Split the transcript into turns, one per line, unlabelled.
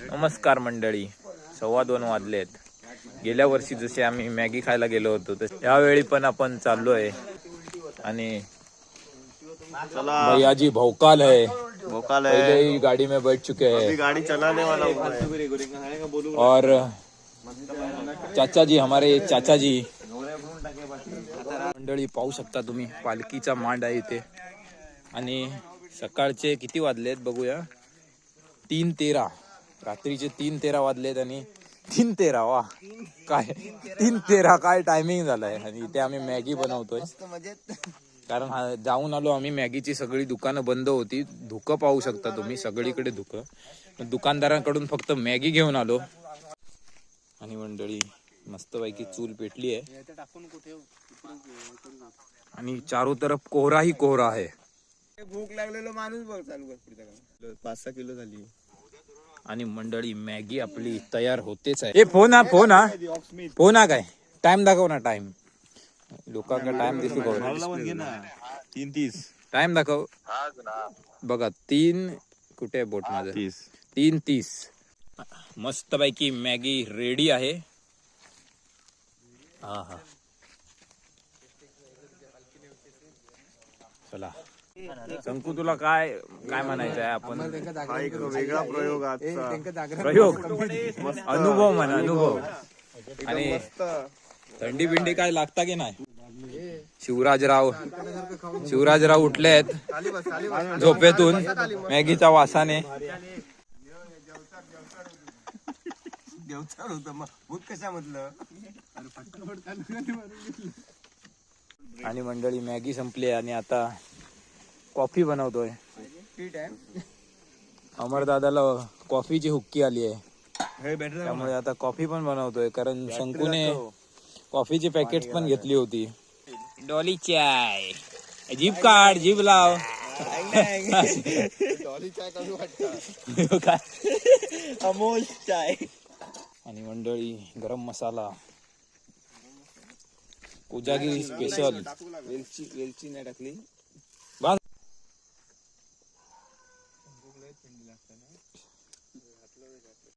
नमस्कार मंडळी, 2:15 वाजलेत. गेल्या वर्षी जसे आम्ही मॅगी खायला गेलो होतो तर यावेळी पण आपण चाललोय आणि भैया जी भौकाल है, पहले ही गाड़ी में बैठ चुके हैं
गाड़ी चलाने वाला हूँ
और चाचा जी, हमारे चाचा जी. मंडळी पाहू शकता तुम्ही, पालखीचा मांड आहे इथे आणि सकाळचे किती वाजलेत बघूया, 3:13. रात्रीचे 3:13 वाजलेत आणि 3:13 वा काय 3:13 काय टायमिंग झालाय. आणि इथे आम्ही मॅगी बनवतोय कारण जाऊन आलो आम्ही. मॅगीची सगळी दुकानं बंद होती. धुकं पाहू शकता तुम्ही, सगळीकडे धुकं. दुकानदारांकडून फक्त मॅगी घेऊन आलो आणि मंडळी मस्तपैकी चूल पेटली आहे आणि चारों तरफ कोहरा ही कोहरा आहे.
भूक लागलेलो माणूस बघ चालू कर 5-6 किलो झाली.
आणि मंडळी मॅगी आपली तयार होतेच आहे. फोन हा काय टाइम दाखव ना, टाइम लोकांना टाइम दिसू का?
3:30
टाइम दाखव बघा. 3 कुठे बोट माझं? 3:30. मस्तपैकी मॅगी रेडी आहे. हा हा, चला शंकू, तुला काय काय म्हणायचं आहे? आपण
वेगळा प्रयोग
अनुभव म्हणा, अनुभव. आणि थंडी बिंडी काय लागता की नाही? शिवराजराव उठले आहेत झोपेतून मॅगीच्या वासाने. आणि मंडळी मॅगी संपली आणि आता कॉफी बनवतोय. अमरदादाला कॉफीची हुक्की आली आहे, त्यामुळे आता कॉफी पण बनवतोय. कारण शंकूने कॉफीची पॅकेट पण घेतली होती. डॉली चाय, जीभ काढ, जीभ लाव.
अमोल चाय.
आणि मंडळी गरम मसाला, कोजागिरी स्पेशल.
वेलची नाही टाकली.